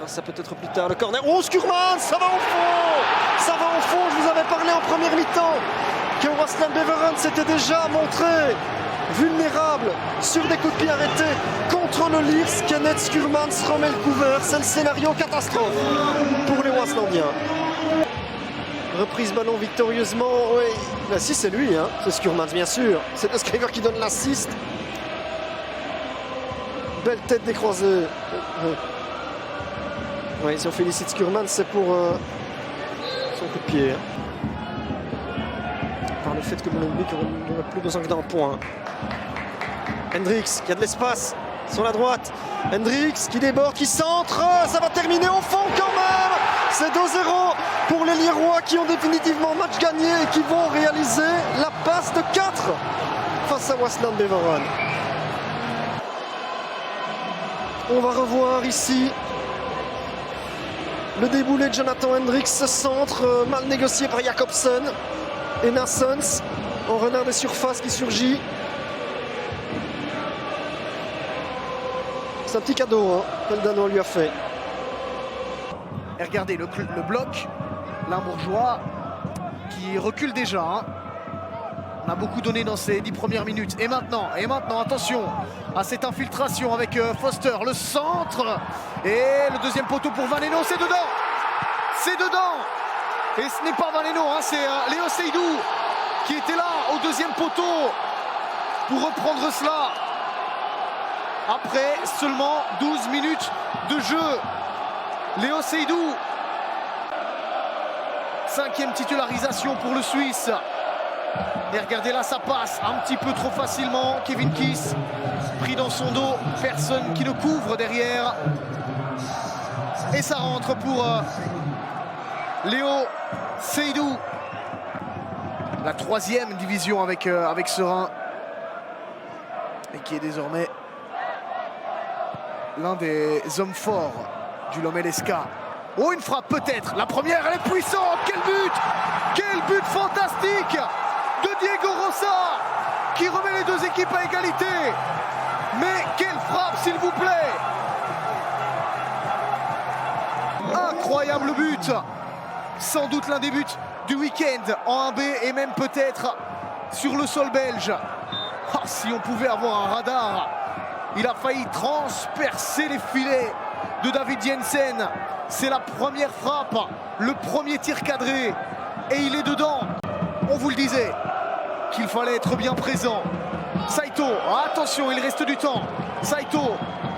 ça peut être plus tard. Le corner. Oh, Skurman, ça va au fond. Ça va au fond. Je vous avais parlé en première mi-temps que Waasland Beveren s'était déjà montré vulnérable sur des coups de pied arrêtés contre le Lierse. Kenneth Skurman se remet le couvert. C'est le scénario catastrophe pour les Waaslandiens. Reprise ballon victorieusement. Oui, l'assist c'est lui, hein. C'est Skurman bien sûr. C'est Skreger qui donne l'assist. Belle tête décroisée. Oui, si on félicite Skurman, c'est pour son coup de pied. Par le fait que Molenbeek n'aurait plus besoin que d'un point. Hendricks qui a de l'espace sur la droite. Hendricks qui déborde, qui centre. Ça va terminer au fond quand même. C'est 2-0 pour les Lierois qui ont définitivement match gagné et qui vont réaliser la passe de 4 face à Waasland Beveren. On va revoir ici le déboulé de Jonathan Hendricks, ce centre mal négocié par Jacobsen et Nassens en renard des surfaces qui surgit. C'est un petit cadeau hein, que le Danois lui a fait. Et regardez le bloc, Limbourgeois qui recule déjà. Hein. On a beaucoup donné dans ces 10 premières minutes. Et maintenant, attention à cette infiltration avec Foster, le centre. Et le deuxième poteau pour Vaneno, c'est dedans. C'est dedans. Et ce n'est pas Vaneno, hein, c'est Léo Seydou qui était là au deuxième poteau pour reprendre cela. Après seulement 12 minutes de jeu. Léo Seydou. 5e titularisation pour le Suisse. Et regardez là, ça passe un petit peu trop facilement. Kevin Kiss pris dans son dos. Personne qui le couvre derrière. Et ça rentre pour Léo Seydou. La 3e division avec Serein. Et qui est désormais l'un des hommes forts du Lomé SK. Oh, une frappe peut-être. La première, elle est puissante. Quel but! Quel but fantastique de Diego Rosa qui remet les deux équipes à égalité. Mais quelle frappe, s'il vous plaît! Incroyable but! Sans doute l'un des buts du week-end en 1B et même peut-être sur le sol belge. Ah, si on pouvait avoir un radar! Il a failli transpercer les filets de David Jensen. C'est la première frappe, le premier tir cadré. Et il est dedans. On vous le disait qu'il fallait être bien présent. Saito, attention, il reste du temps. Saito,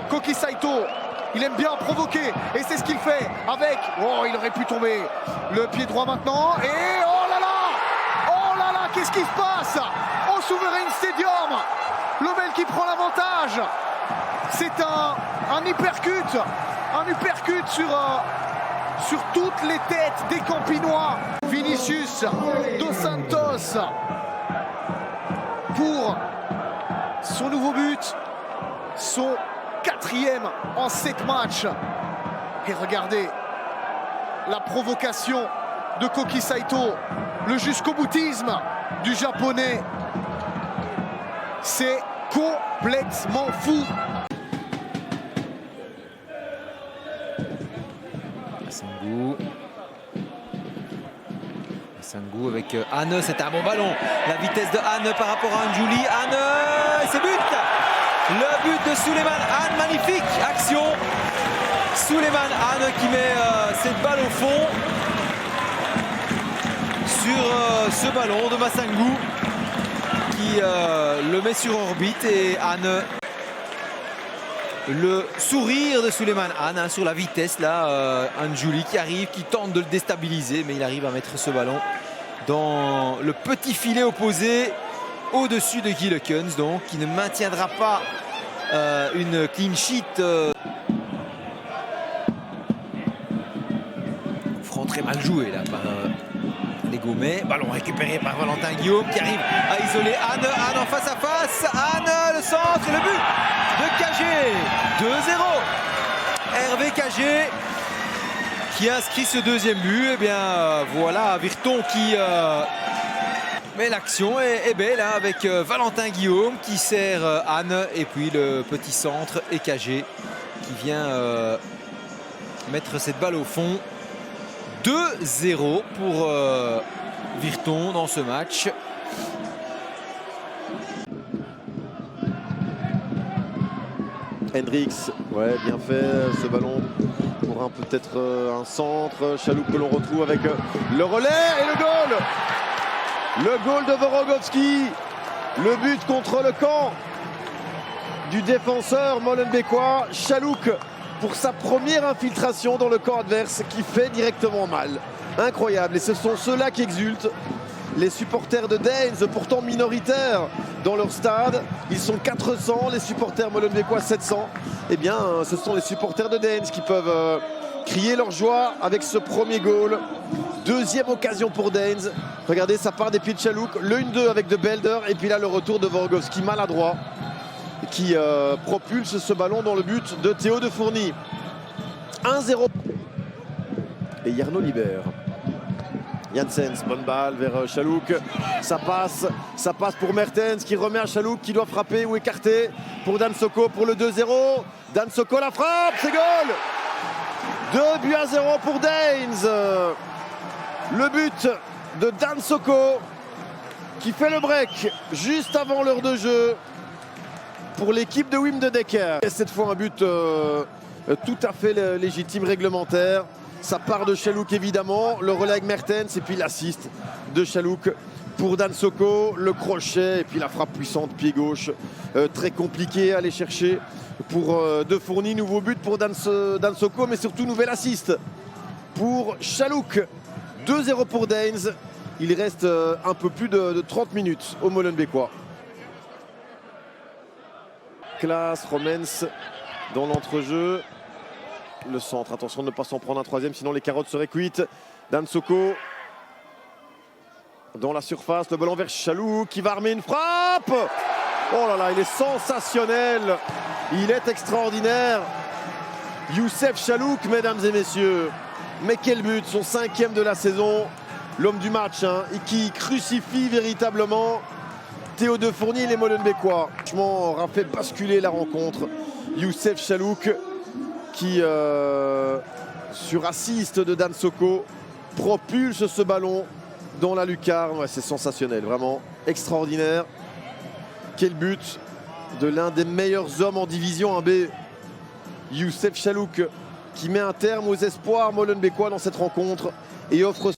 Koki Saito, il aime bien provoquer. Et c'est ce qu'il fait avec... Oh, il aurait pu tomber. Le pied droit maintenant. Et oh là là, qu'est-ce qui se passe au Sovereign Stadium? Lomel qui prend l'avantage. C'est un uppercut. Un uppercut sur toutes les têtes des Campinois. Vinicius Dos Santos pour son nouveau but. Son 4e en 7 matchs. Et regardez la provocation de Koki Saito. Le jusqu'au boutisme du japonais. C'est complètement fou. Masangu avec Anne, c'était un bon ballon. La vitesse de Anne par rapport à Anjuli. Anne, c'est but. Le but de Suleiman Anne, magnifique action. Suleiman Anne qui met cette balle au fond sur ce ballon de Masangu qui le met sur orbite. Et Anne, le sourire de Suleiman Anne hein, sur la vitesse là, Anjuli qui arrive, qui tente de le déstabiliser, mais il arrive à mettre ce ballon dans le petit filet opposé au-dessus de Guy Lekens, donc qui ne maintiendra pas une clean sheet. Front très mal joué là par les Gaumais. Ballon récupéré par Valentin Guillaume qui arrive à isoler Anne. Anne en face à face. Anne, le centre et le but de Cagé. 2-0. Hervé Cagé qui inscrit ce deuxième but. Et bien voilà Virton qui met l'action est belle hein, avec Valentin Guillaume qui sert Anne et puis le petit centre et Cagé qui vient mettre cette balle au fond. 2-0 pour Virton dans ce match. Hendrix, ouais, bien fait ce ballon pour peut-être un centre. Chalouk que l'on retrouve avec le relais et le goal. Le goal de Vorogowski. Le but contre le camp du défenseur molenbeekois. Chalouk pour sa première infiltration dans le camp adverse qui fait directement mal. Incroyable. Et ce sont ceux-là qui exultent. Les supporters de Daines, pourtant minoritaires dans leur stade, ils sont 400, les supporters molenbeekois 700. Eh bien, ce sont les supporters de Daines qui peuvent crier leur joie avec ce premier goal. Deuxième occasion pour Daines. Regardez, ça part des pieds de Chalouk. Le 1-2 avec De Belder. Et puis là, le retour de Vorogowski maladroit qui propulse ce ballon dans le but de Théo de Fourny. 1-0. Et Jarno Libert. Janssens, bonne balle vers Chalouk. Ça passe pour Mertens qui remet à Chalouk qui doit frapper ou écarter pour Dan Soko pour le 2-0. Dan Soko la frappe, c'est goal. 2-0 pour Daines. Le but de Dan Soko qui fait le break juste avant l'heure de jeu pour l'équipe de Wim de Decker. Et cette fois un but tout à fait légitime, réglementaire. Ça part de Chalouk évidemment, le relais avec Mertens et puis l'assist de Chalouk pour Dan Soko, le crochet et puis la frappe puissante pied gauche. Très compliqué à aller chercher pour De Fourny. Nouveau but pour Dan Soko, mais surtout nouvel assist pour Chalouk. 2-0 pour Daines. Il reste un peu plus de 30 minutes au molenbeekois. Klaas, Romens dans l'entrejeu. Le centre, attention de ne pas s'en prendre un troisième, sinon les carottes seraient cuites. Dan Soko dans la surface, le ballon vers Chalouk qui va armer une frappe. Oh là là, il est sensationnel. Il est extraordinaire. Youssef Chalouk, mesdames et messieurs. Mais quel but, son 5e de la saison. L'homme du match, hein, et qui crucifie véritablement Théo de Fourny et les molenbeekois. Franchement, aura fait basculer la rencontre. Youssef Chalouk qui, sur assist de Dan Soko, propulse ce ballon dans la lucarne. Ouais, c'est sensationnel, vraiment extraordinaire. Quel but de l'un des meilleurs hommes en division 1B. Youssef Chalouk qui met un terme aux espoirs molenbeekois dans cette rencontre et offre